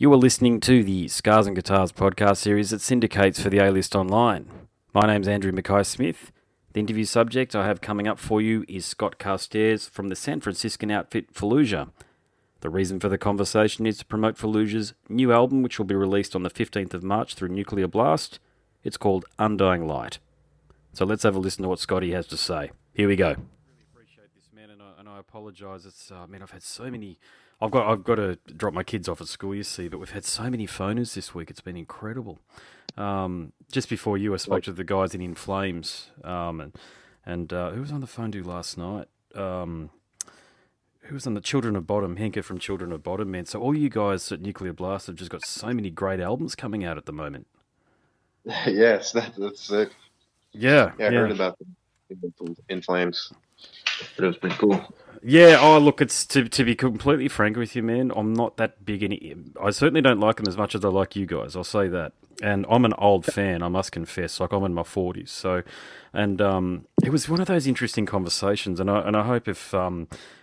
You are listening to the Scars and Guitars podcast series that syndicates for the A-List Online. My name's Andrew Mackay-Smith. The interview subject I have coming up for you is Scott Carstairs from the San Franciscan outfit Fallujah. The reason for the conversation is to promote Fallujah's new album, which will be released on the 15th of March through Nuclear Blast. It's called Undying Light. So let's have a listen to what Scotty has to say. Here we go. Really appreciate this, man, and I apologise. It's I've had so many. I've got to drop my kids off at school, you see, but we've had so many phoners this week. It's been incredible. Just before you, I spoke to the guys in Flames, and who was on the phone to last night? Who was on the Children of Bottom? Henker from Children of Bottom, man. So all you guys at Nuclear Blast have just got so many great albums coming out at the moment. Yes, that's it. Yeah, I heard about them in Flames, but it was pretty cool. Yeah, look, it's to be completely frank with you, man, I'm not that big I certainly don't like them as much as I like you guys, I'll say that. And I'm an old fan, I must confess, like I'm in my 40s, so, and it was one of those interesting conversations, and I hope if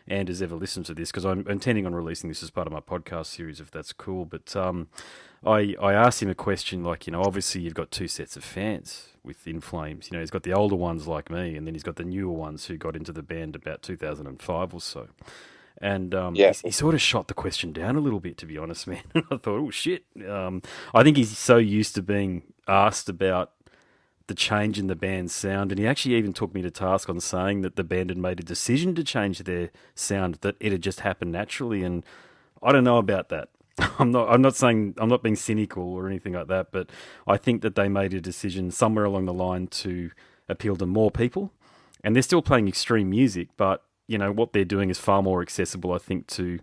Anders ever listens to this, because I'm intending on releasing this as part of my podcast series, if that's cool, but I asked him a question like, obviously you've got two sets of fans with In Flames. He's got the older ones like me, and then he's got the newer ones who got into the band about 2005 or so. And he sort of shot the question down a little bit, to be honest, man. And I thought, oh, shit. I think he's so used to being asked about the change in the band's sound, and he actually even took me to task on saying that the band had made a decision to change their sound, that it had just happened naturally, and I don't know about that. I'm not saying, I'm not being cynical or anything like that, but I think that they made a decision somewhere along the line to appeal to more people, and they're still playing extreme music, but what they're doing is far more accessible, I think, to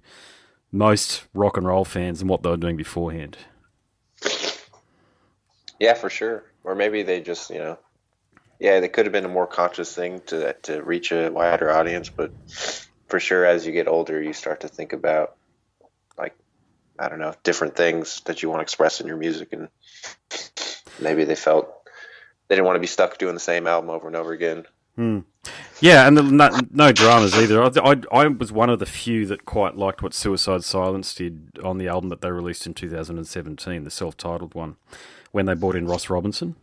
most rock and roll fans than what they were doing beforehand. Yeah, for sure. Or maybe they just, they could have been a more conscious thing to reach a wider audience, but for sure, as you get older, you start to think about, like, I don't know, different things that you want to express in your music, and maybe they felt they didn't want to be stuck doing the same album over and over again. Yeah, and no dramas either. I was one of the few that quite liked what Suicide Silence did on the album that they released in 2017, the self-titled one, when they brought in Ross Robinson.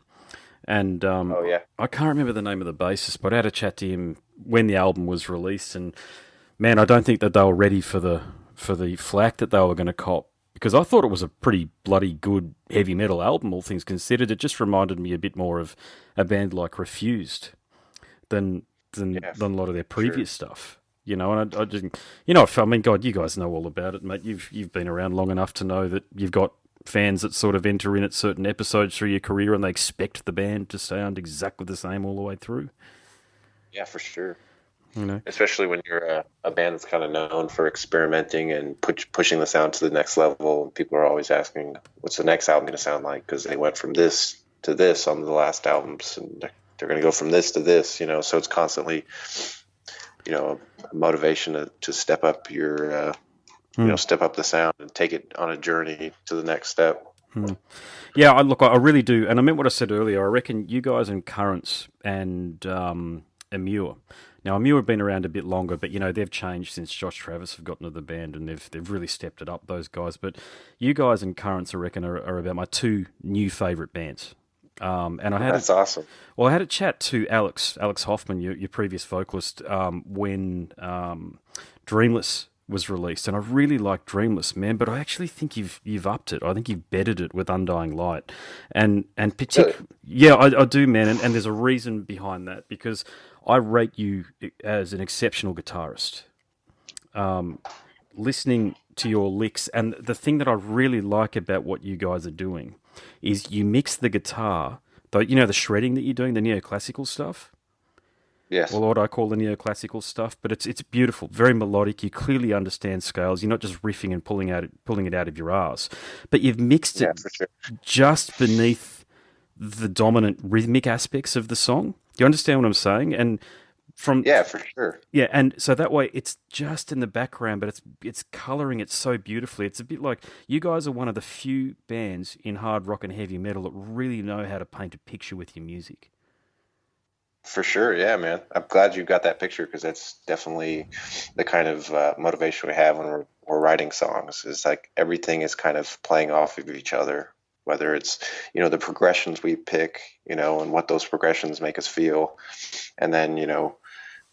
And I can't remember the name of the bassist, but I had a chat to him when the album was released, and man, I don't think that they were ready for the flack that they were going to cop, because I thought it was a pretty bloody good heavy metal album, all things considered. It just reminded me a bit more of a band like Refused than a lot of their previous stuff. And I didn't, I mean, God, you guys know all about it, mate. You've been around long enough to know that you've got fans that sort of enter in at certain episodes through your career, and they expect the band to sound exactly the same all the way through. Yeah, for sure. Especially when you're a band that's kind of known for experimenting and pushing the sound to the next level. People are always asking, what's the next album going to sound like? Because they went from this to this on the last albums, and they're going to go from this to this, so it's constantly, a motivation to step up your, step up the sound and take it on a journey to the next step. Yeah, I really do. And I meant what I said earlier. I reckon you guys and Currents and Amur. Now, Amur have been around a bit longer, but, they've changed since Josh Travis have gotten to the band, and they've really stepped it up, those guys. But you guys and Currents, I reckon, are about my two new favourite bands. And that's awesome. Well, I had a chat to Alex Hoffman, your previous vocalist, when Dreamless was released, and I really like Dreamless, man. But I actually think you've upped it. I think you've bettered it with Undying Light, and yeah, I do, man. And there's a reason behind that, because I rate you as an exceptional guitarist. Listening to your licks, and the thing that I really like about what you guys are doing is you mix the guitar, the shredding that you're doing, the neoclassical stuff. Yes. Well, what I call the neoclassical stuff, but it's beautiful, very melodic. You clearly understand scales. You're not just riffing and pulling it out of your arse, but you've mixed it just beneath the dominant rhythmic aspects of the song. Do you understand what I'm saying? And yeah, for sure. Yeah, and so that way it's just in the background, but it's colouring it so beautifully. It's a bit like you guys are one of the few bands in hard rock and heavy metal that really know how to paint a picture with your music. For sure, yeah, man. I'm glad you got that picture, because that's definitely the kind of motivation we have when we're writing songs. Is like everything is kind of playing off of each other, whether it's, you know, the progressions we pick, you know, and what those progressions make us feel. And then, you know,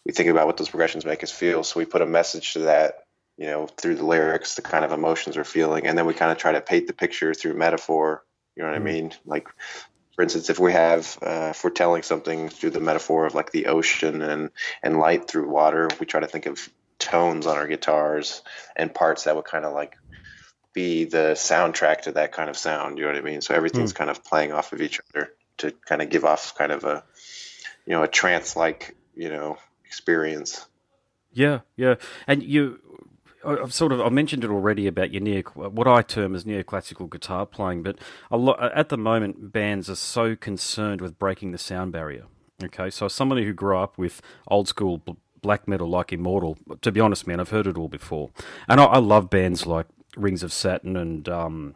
we think about what those progressions make us feel. So we put a message to that, you know, through the lyrics, the kind of emotions we're feeling. And then we kind of try to paint the picture through metaphor. You know what I mean? Like, for instance, if we're telling something through the metaphor of like the ocean and light through water, we try to think of tones on our guitars and parts that would kind of like be the soundtrack to that kind of sound. You know what I mean? So everything's kind of playing off of each other to kind of give off kind of a, you know, a trance-like, you know, experience. Yeah. And I mentioned it already about your what I term as neoclassical guitar playing, but at the moment, bands are so concerned with breaking the sound barrier. Okay, so as somebody who grew up with old school black metal like Immortal, to be honest, man, I've heard it all before, and I love bands like Rings of Saturn and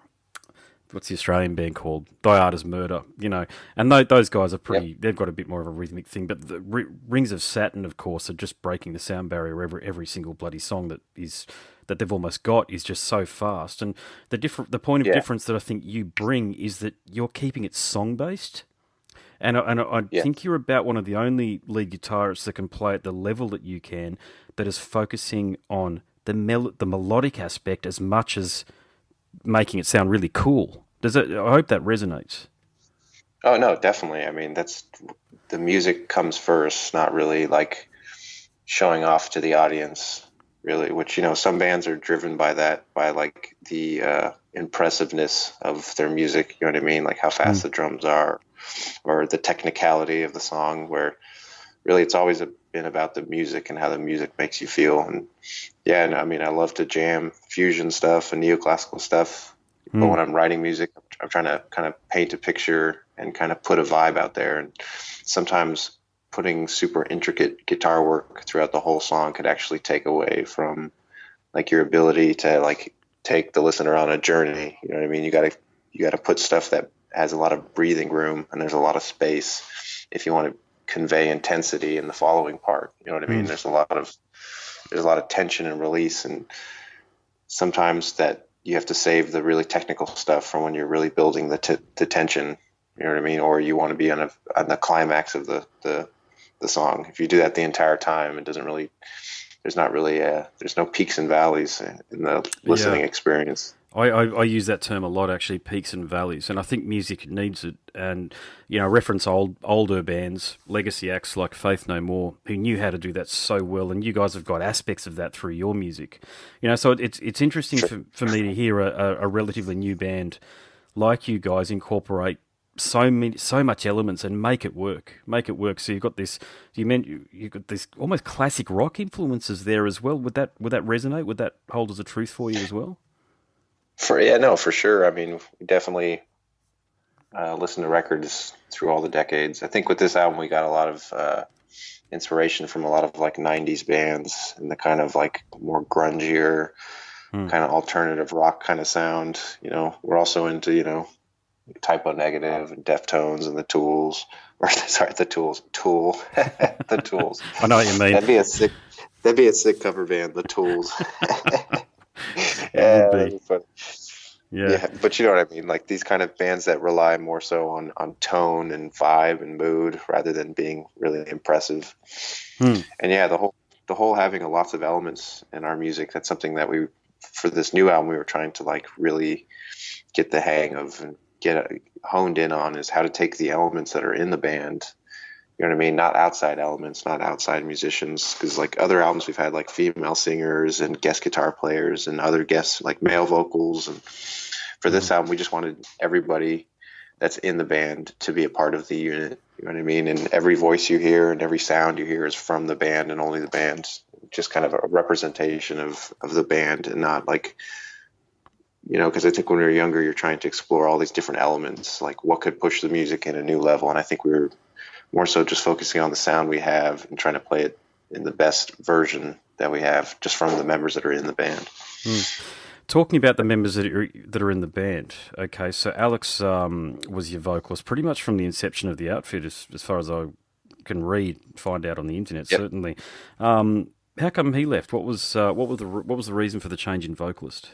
what's the Australian band called? Die Artist Murder, you know, and those guys are pretty. Yep. They've got a bit more of a rhythmic thing, but the Rings of Saturn, of course, are just breaking the sound barrier. Every single bloody song that they've almost got is just so fast. And the point of difference that I think you bring is that you're keeping it song based. And I think you're about one of the only lead guitarists that can play at the level that you can, that is focusing on the melodic aspect as much as making it sound really cool. I hope that resonates. Oh no, definitely. I mean, that's the music comes first, not really like showing off to the audience, really, which, you know, some bands are driven by that, by like the impressiveness of their music, you know what I mean? Like how fast the drums are or the technicality of the song, where really it's always been about the music and how the music makes you feel. And yeah, and I mean, I love to jam fusion stuff and neoclassical stuff, but when I'm writing music, I'm trying to kind of paint a picture and kind of put a vibe out there. And sometimes putting super intricate guitar work throughout the whole song could actually take away from like your ability to like take the listener on a journey. You know what I mean? You got to put stuff that has a lot of breathing room and there's a lot of space if you want to convey intensity in the following part. You know what I mean? There's a lot of tension and release, and sometimes that you have to save the really technical stuff from when you're really building the tension. You know what I mean? Or you want to be on the climax of the song. If you do that the entire time, it doesn't really. There's no peaks and valleys in the listening experience. I use that term a lot, actually, peaks and valleys, and I think music needs it. And, you know, reference older bands, legacy acts like Faith No More, who knew how to do that so well, and you guys have got aspects of that through your music. You know, so it's interesting for me to hear a relatively new band like you guys incorporate so much elements and make it work. So you've got this. You've got this almost classic rock influences there as well. Would that resonate? Would that hold as a truth for you as well? For sure. I mean, we definitely listen to records through all the decades. I think with this album, we got a lot of inspiration from a lot of like 90s bands and the kind of like more grungier, kind of alternative rock kind of sound. You know, we're also into, you know, Typo Negative and Deftones and the Tools. The Tools. The Tools. I know what you mean. That'd be a sick cover band, the Tools. Yeah, but you know what I mean, like these kind of bands that rely more so on tone and vibe and mood rather than being really impressive. And yeah, the whole having lots of elements in our music, that's something that for this new album we were trying to like really get the hang of and get honed in on, is how to take the elements that are in the band. You know what I mean? Not outside elements, not outside musicians. Because like other albums, we've had like female singers and guest guitar players and other guests, like male vocals. And for this album, we just wanted everybody that's in the band to be a part of the unit. You know what I mean? And every voice you hear and every sound you hear is from the band and only the band. Just kind of a representation of the band, and not like, you know, because I think when we were younger, you're trying to explore all these different elements, like what could push the music in a new level. And I think we were more so just focusing on the sound we have and trying to play it in the best version that we have, just from the members that are in the band. Talking about the members that are in the band, okay, so Alex was your vocalist pretty much from the inception of the outfit, as far as I can find out on the internet, certainly. How come he left? What was the reason for the change in vocalist?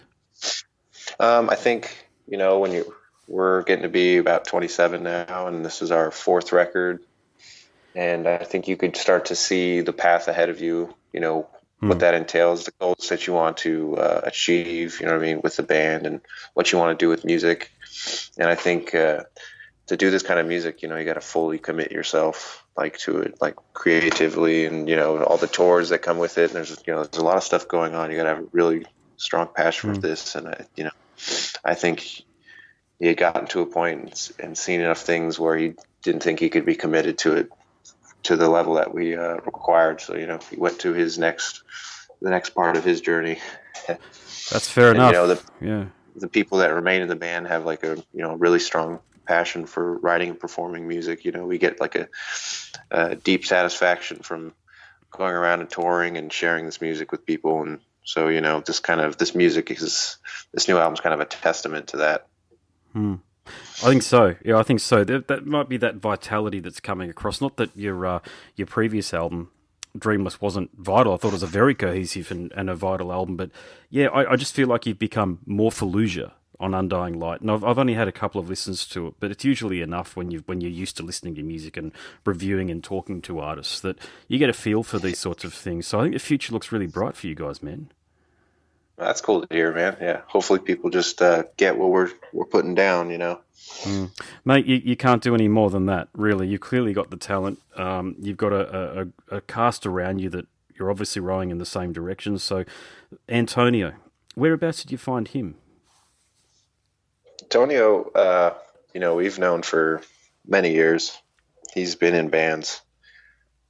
I think, when we're getting to be about 27 now, and this is our fourth record, and I think you could start to see the path ahead of you, what that entails, the goals that you want to achieve, you know what I mean, with the band, and what you want to do with music. And I think to do this kind of music, you got to fully commit yourself to it, creatively, and all the tours that come with it. And there's a lot of stuff going on. You got to have a really strong passion for this. And I think he had gotten to a point and seen enough things where he didn't think he could be committed to it to the level that we required. So he went to the next part of his journey. That's fair enough. The people that remain in the band have a really strong passion for writing and performing music. We get a deep satisfaction from going around and touring and sharing this music with people. And so this music this new album's kind of a testament to that. I think so. Yeah, I think so. That might be that vitality that's coming across. Not that your previous album, Dreamless, wasn't vital. I thought it was a very cohesive and a vital album. But yeah, I just feel like you've become more Fallujah on Undying Light. And I've only had a couple of listens to it, but it's usually enough when you're used to listening to music and reviewing and talking to artists that you get a feel for these sorts of things. So I think the future looks really bright for you guys, man. That's cool to hear, man. Yeah, hopefully people just get what we're putting down, Mate, you can't do any more than that, really. You've clearly got the talent. You've got a cast around you that you're obviously rowing in the same direction. So, Antonio, whereabouts did you find him? Antonio, we've known for many years. He's been in bands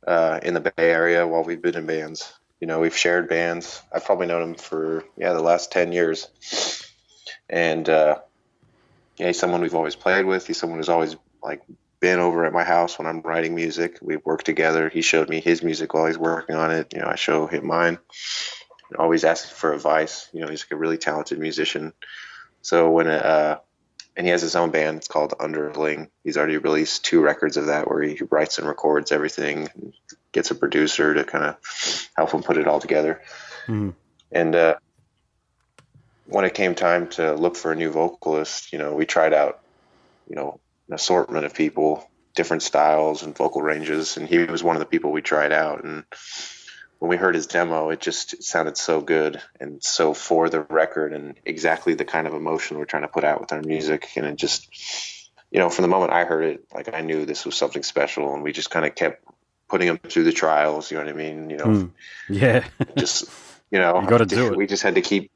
in the Bay Area while we've been in bands. We've shared bands. I've probably known him for, the last 10 years. And, he's someone we've always played with. He's someone who's always, been over at my house when I'm writing music. We've worked together. He showed me his music while he's working on it. I show him mine. Always asking for advice. He's a really talented musician. So when and he has his own band. It's called Underling. He's already released 2 records of that where he writes and records everything, and gets a producer to kind of help him put it all together. And when it came time to look for a new vocalist, we tried out, an assortment of people, different styles and vocal ranges, and he was one of the people we tried out. And when we heard his demo, it sounded so good and so for the record and exactly the kind of emotion we're trying to put out with our music. And it just, from the moment I heard it, I knew this was something special, and we just kind of kept putting him through the trials. You know what I mean? Yeah. Just, you got to do it. We just had to keep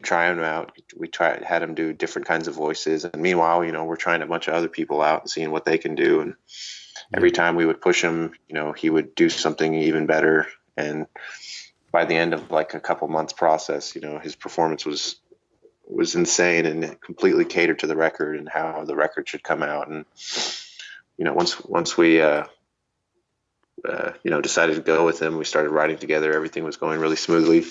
trying him out. We had him do different kinds of voices. And meanwhile, we're trying a bunch of other people out and seeing what they can do. And every time we would push him, he would do something even better. And by the end of a couple months process, his performance was insane, and it completely catered to the record and how the record should come out. And, once we, decided to go with him, we started writing together. Everything was going really smoothly.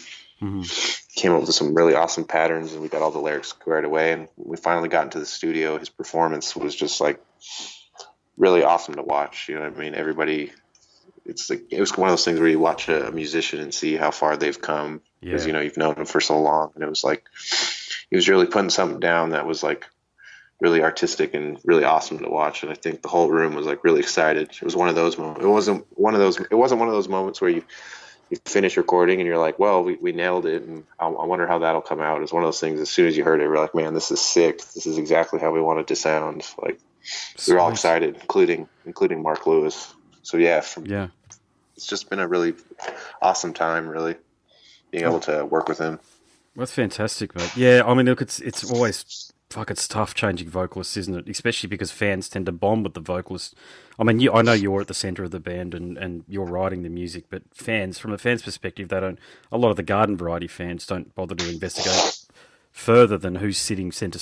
Came up with some really awesome patterns, and we got all the lyrics squared away. And when we finally got into the studio, his performance was just really awesome to watch. You know what I mean? Everybody, it was one of those things where you watch a musician and see how far they've come, because you've known him for so long. And it was he was really putting something down that was really artistic and really awesome to watch. And I think the whole room was really excited. It was one of those moments. It wasn't one of those moments where you finish recording and you're like, well, we nailed it, and I wonder how that'll come out. It was one of those things, as soon as you heard it, you're like, man, this is sick. This is exactly how we want it to sound. We were all excited, including Mark Lewis. So it's just been a really awesome time, really, being able to work with him. That's fantastic, mate. Yeah, I mean, look, it's always, it's tough changing vocalists, isn't it? Especially because fans tend to bond with the vocalist. I mean, I know you're at the centre of the band and you're writing the music, but from a fan's perspective, a lot of the garden variety fans don't bother to investigate further than who's standing centre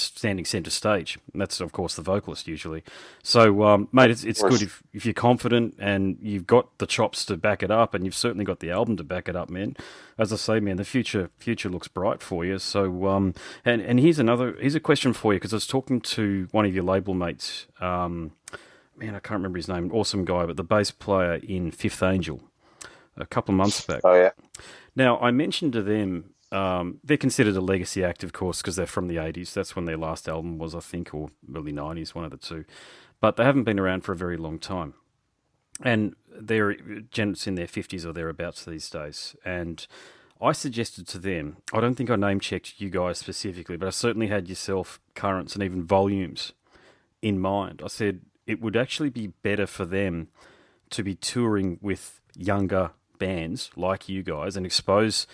stage. And that's, of course, the vocalist usually. So, mate, it's good if you're confident and you've got the chops to back it up, and you've certainly got the album to back it up, man. As I say, man, the future looks bright for you. So, and here's a question for you, because I was talking to one of your label mates. Man, I can't remember his name. Awesome guy, but the bass player in Fifth Angel. a couple of months back. Oh yeah. Now, I mentioned to them, they're considered a legacy act, of course, because they're from the 80s. That's when their last album was, I think, or early 90s, one of the two. But they haven't been around for a very long time. And they're gents in their 50s or thereabouts these days. And I suggested to them, I don't think I name-checked you guys specifically, but I certainly had yourself, Currents, and even Volumes in mind. I said it would actually be better for them to be touring with younger bands like you guys and expose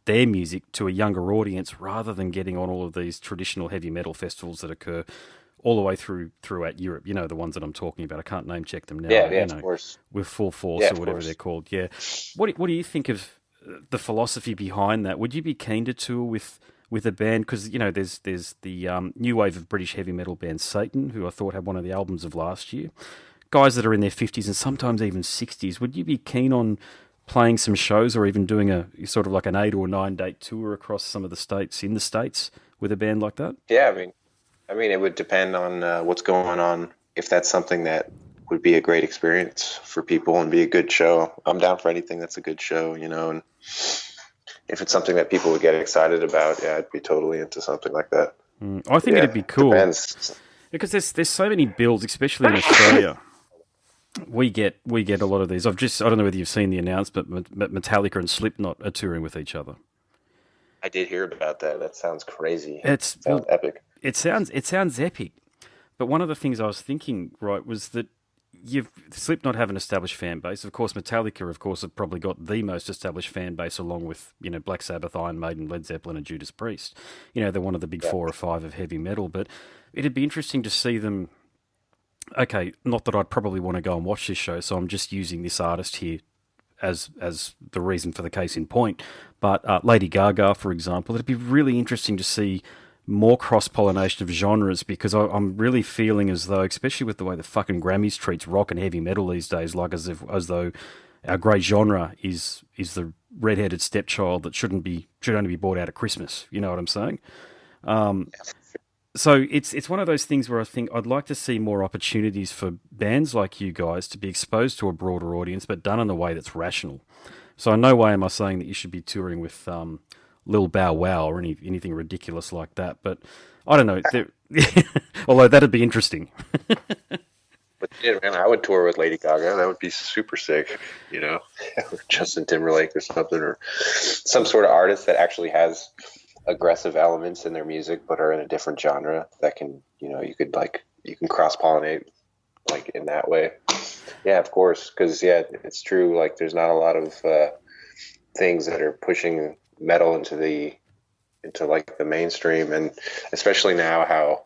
their music to a younger audience rather than getting on all of these traditional heavy metal festivals that occur all the way throughout Europe. You know, the ones that I'm talking about. I can't name check them now. Yeah, of course. With Full Force or whatever they're called. Yeah. What do you think of the philosophy behind that? Would you be keen to tour with a band? Because, you know, there's the new wave of British heavy metal band Satan, who I thought had one of the albums of last year. Guys that are in their 50s and sometimes even 60s. Would you be keen on playing some shows or even doing a sort of like an 8 or 9 date tour across some of the states in the States with a band like that? Yeah, I mean, it would depend on what's going on. If that's something that would be a great experience for people and be a good show, I'm down for anything that's a good show, you know. And if it's something that people would get excited about, yeah, I'd be totally into something like that. I think it'd be cool. Depends. Because there's so many bills, especially in Australia. We get a lot of these. I don't know whether you've seen the announcement, but Metallica and Slipknot are touring with each other. I did hear about that. That sounds crazy. Sounds epic. It sounds epic. But one of the things I was thinking, right, was that Slipknot have an established fan base. Of course, Metallica, of course, have probably got the most established fan base, along with, you know, Black Sabbath, Iron Maiden, Led Zeppelin, and Judas Priest. You know, they're one of the big 4 or 5 of heavy metal. But it'd be interesting to see them. Okay, not that I'd probably want to go and watch this show, so I'm just using this artist here as the reason for the case in point. But Lady Gaga, for example, it'd be really interesting to see more cross-pollination of genres, because I'm really feeling as though, especially with the way the fucking Grammys treats rock and heavy metal these days, like as though our great genre is the red-headed stepchild that should only be bought out at Christmas. You know what I'm saying? So it's one of those things where I think I'd like to see more opportunities for bands like you guys to be exposed to a broader audience, but done in a way that's rational. So in no way am I saying that you should be touring with Lil Bow Wow or anything ridiculous like that. But I don't know. Although that'd be interesting. But yeah, man, I would tour with Lady Gaga. That would be super sick, you know, or Justin Timberlake or something, or some sort of artist that actually has aggressive elements in their music but are in a different genre that can, you know, you can cross-pollinate like in that way. Yeah, of course, because yeah, it's true, like there's not a lot of things that are pushing metal into like the mainstream, and especially now how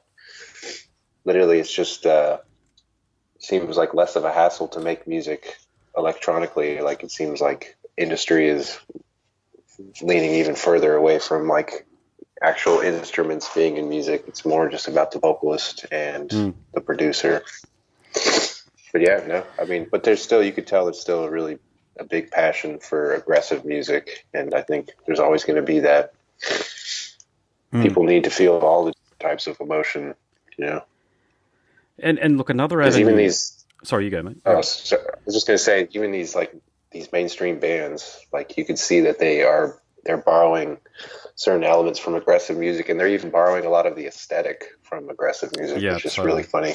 literally it's just seems like less of a hassle to make music electronically. Like it seems like industry is leaning even further away from like actual instruments being in music. It's more just about the vocalist and the producer. But yeah, no, I mean, but there's still, you could tell there's still a big passion for aggressive music. And I think there's always going to be that. People need to feel all the types of emotion, you know? And look, another avenue. Even these, sorry, you go, mate. Oh, so I was just going to say, even these mainstream bands, like you could see that they're borrowing certain elements from aggressive music, and they're even borrowing a lot of the aesthetic from aggressive music, which is really funny.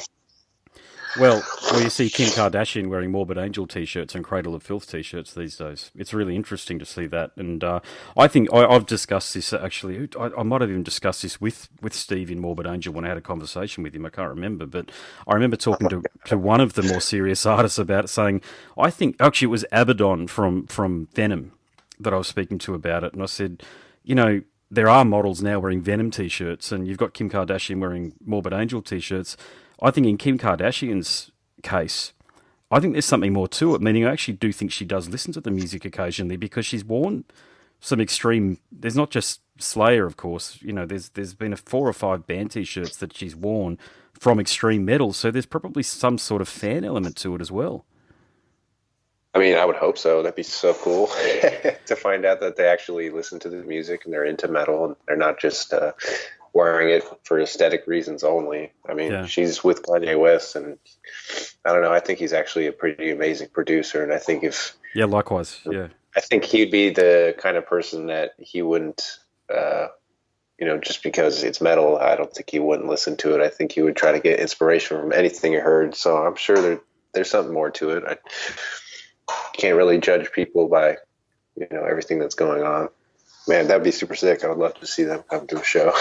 Well, you see Kim Kardashian wearing Morbid Angel t-shirts and Cradle of Filth t-shirts these days. It's really interesting to see that. And I think I've discussed this, actually. I might have even discussed this with Steve in Morbid Angel when I had a conversation with him. I can't remember. But I remember talking to one of the more serious artists about it, saying, I think, actually it was Abaddon from Venom that I was speaking to about it. And I said, you know, there are models now wearing Venom t-shirts, and you've got Kim Kardashian wearing Morbid Angel t-shirts. I think in Kim Kardashian's case, I think there's something more to it, meaning I actually do think she does listen to the music occasionally, because she's worn some extreme... There's not just Slayer, of course. You know, there's been 4 or 5 band t-shirts that she's worn from extreme metal, so there's probably some sort of fan element to it as well. I mean, I would hope so. That'd be so cool to find out that they actually listen to the music and they're into metal and they're not just wearing it for aesthetic reasons only. I mean, she's with Kanye West, and I don't know. I think he's actually a pretty amazing producer, and I think if likewise, yeah. I think he'd be the kind of person that he wouldn't, just because it's metal, I don't think he wouldn't listen to it. I think he would try to get inspiration from anything he heard. So I'm sure there's something more to it. I can't really judge people by, everything that's going on. Man, that'd be super sick. I would love to see them come to a show.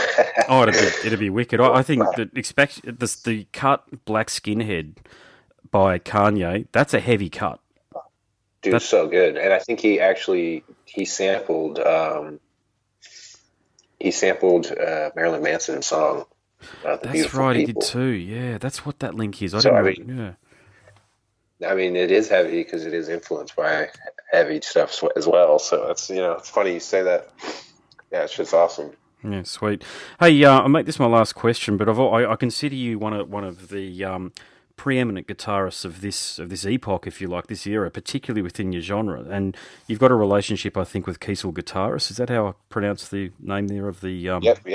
Oh, it'd be wicked. I think that the cut Black Skinhead by Kanye, that's a heavy cut. Dude, that's so good. And I think he sampled Marilyn Manson's song. That's right, he did too. Yeah, that's what that link is. Yeah. I mean, it is heavy because it is influenced by heavy stuff as well. So it's it's funny you say that. Yeah, it's just awesome. Yeah, sweet. Hey, I'll make this my last question, but I consider you one of the preeminent guitarists of this epoch, if you like, this era, particularly within your genre. And you've got a relationship, I think, with Kiesel Guitars. Is that how I pronounce the name there of the? Yep.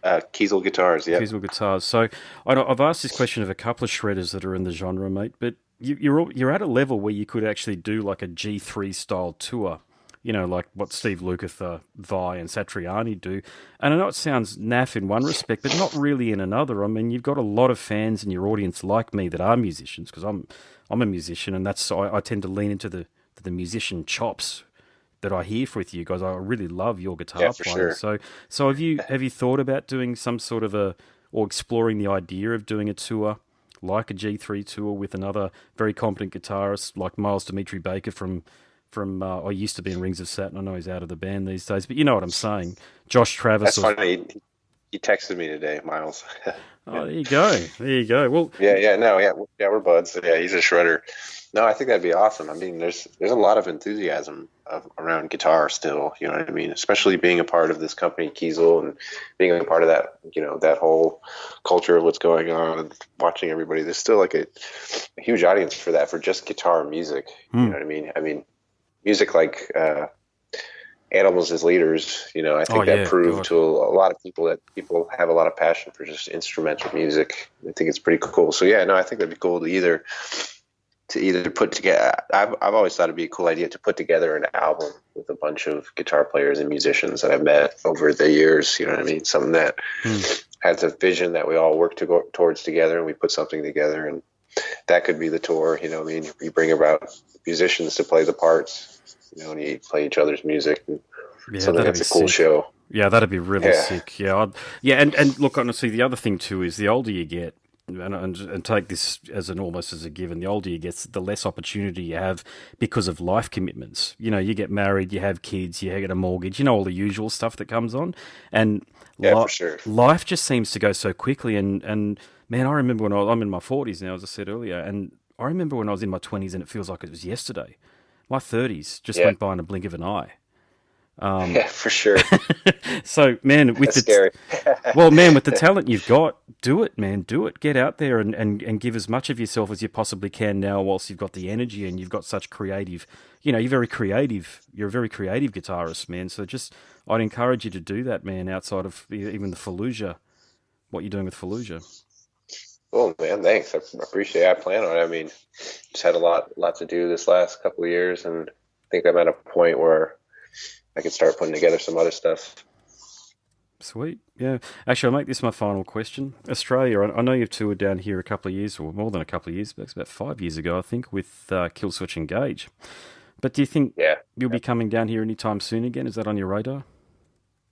Kiesel Guitars. Yeah. Kiesel Guitars. So I've asked this question of a couple of shredders that are in the genre, mate, but you're at a level where you could actually do like a G3 style tour, like what Steve Lukather, Vi, and Satriani do. And I know it sounds naff in one respect, but not really in another. I mean, you've got a lot of fans in your audience like me that are musicians, because I'm a musician, and I tend to lean into the musician chops that I hear with you guys. I really love your guitar playing. Sure. So have you thought about doing some sort of or exploring the idea of doing a tour like a G3 tour with another very competent guitarist like Miles Dimitri Baker from I used to be in Rings of Saturn. I know he's out of the band these days, but you know what I'm saying. Josh Travis. That's funny. He texted me today, Miles. Oh, there you go. Well, we're buds. Yeah, he's a shredder. No, I think that'd be awesome. I mean, there's a lot of enthusiasm around guitar still. You know what I mean? Especially being a part of this company, Kiesel, and being a part of that, that whole culture of what's going on, and watching everybody. There's still like a huge audience for that, for just guitar music. You know what I mean? I mean, music like Animals as Leaders. I think that proved to a lot of people that people have a lot of passion for just instrumental music. I think it's pretty cool. So yeah, no, I think that'd be cool to either put together. I've always thought it'd be a cool idea to put together an album with a bunch of guitar players and musicians that I've met over the years. You know what I mean? Something that has a vision that we all work towards together, and we put something together, and that could be the tour. You know what I mean? You bring about musicians to play the parts, and you play each other's music. And something that's a cool show. Yeah, that'd be really sick. Yeah, and look, honestly, the other thing too is the older you get, and take this as almost as a given, the older you get, the less opportunity you have because of life commitments. You get married, you have kids, you get a mortgage, all the usual stuff that comes on. And for sure, life just seems to go so quickly. And man, I remember when I'm in my 40s now, as I said earlier, and I remember when I was in my 20s, and it feels like it was yesterday. My 30s just went by in a blink of an eye. Yeah, for sure. So, man, with scary. With the talent you've got, do it, man. Do it. Get out there and give as much of yourself as you possibly can now, whilst you've got the energy and you've got such creative. You're very creative. You're a very creative guitarist, man. So I'd encourage you to do that, man. Outside of even the Fallujah, what you're doing with Fallujah. Oh man, thanks. I appreciate it. I plan on it. I mean, just had a lot to do this last couple of years, and I think I'm at a point where I can start putting together some other stuff. Sweet. Yeah. Actually, I'll make this my final question. Australia, I know you've toured down here a couple of years, or more than a couple of years, but it's about 5 years ago, I think, with Killswitch Engage. But do you think you'll be coming down here anytime soon again? Is that on your radar?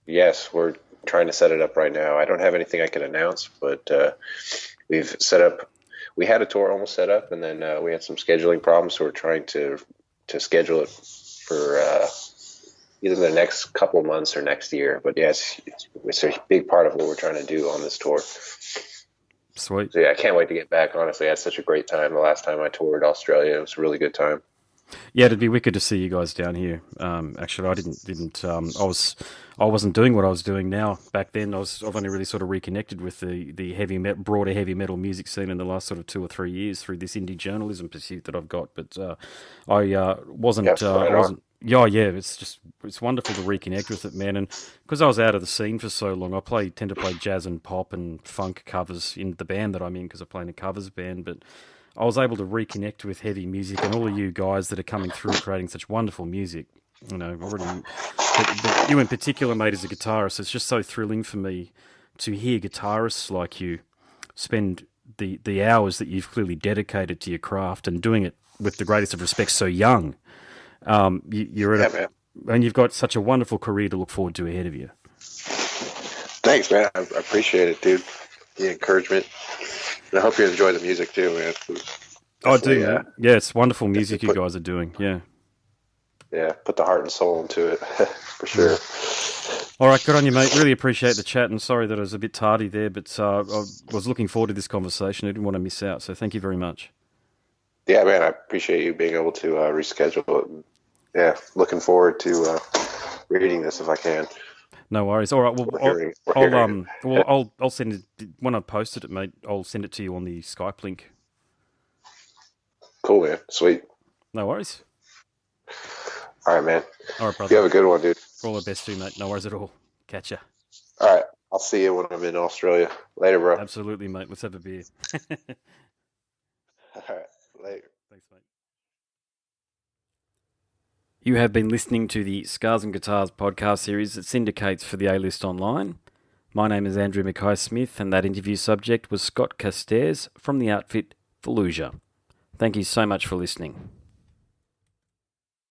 Yes, we're trying to set it up right now. I don't have anything I can announce, but we've set up. We had a tour almost set up, and then we had some scheduling problems, so we're trying to schedule it for either the next couple of months or next year. But yes, it's a big part of what we're trying to do on this tour. Sweet. So yeah, I can't wait to get back. Honestly, I had such a great time the last time I toured Australia. It was a really good time. Yeah, it'd be wicked to see you guys down here. Actually, I wasn't doing what I was doing now back then. I've only really sort of reconnected with the broader heavy metal music scene in the last sort of 2 or 3 years through this indie journalism pursuit that I've got. But I wasn't. It's wonderful to reconnect with it, man. And because I was out of the scene for so long, I tend to play jazz and pop and funk covers in the band that I'm in, because I play in a covers band. But I was able to reconnect with heavy music, and all of you guys that are coming through creating such wonderful music. you know, already. But you in particular, mate, as a guitarist, it's just so thrilling for me to hear guitarists like you spend the hours that you've clearly dedicated to your craft and doing it with the greatest of respect so young. You're at and you've got such a wonderful career to look forward to ahead of you. Thanks, man. I appreciate it, dude. The encouragement. And I hope you enjoy the music too, man. I do, man. Yeah, it's wonderful music you guys are doing. Yeah. Yeah, put the heart and soul into it, for sure. All right, good on you, mate. Really appreciate the chat, and sorry that I was a bit tardy there, but I was looking forward to this conversation. I didn't want to miss out, so thank you very much. Yeah, man, I appreciate you being able to reschedule it. And, yeah, looking forward to reading this if I can. No worries. All right. Well, I'll send it when I posted it, mate. I'll send it to you on the Skype link. Cool, man. Sweet. No worries. All right, man. All right, brother. You have a good one, dude. All the best to you, mate. No worries at all. Catch ya. All right. I'll see you when I'm in Australia. Later, bro. Absolutely, mate. Let's have a beer. All right. Later. Thanks, mate. You have been listening to the Scars and Guitars podcast series that syndicates for the A-List Online. My name is Andrew Mackay-Smith, and that interview subject was Scott Carstairs from the outfit Fallujah. Thank you so much for listening.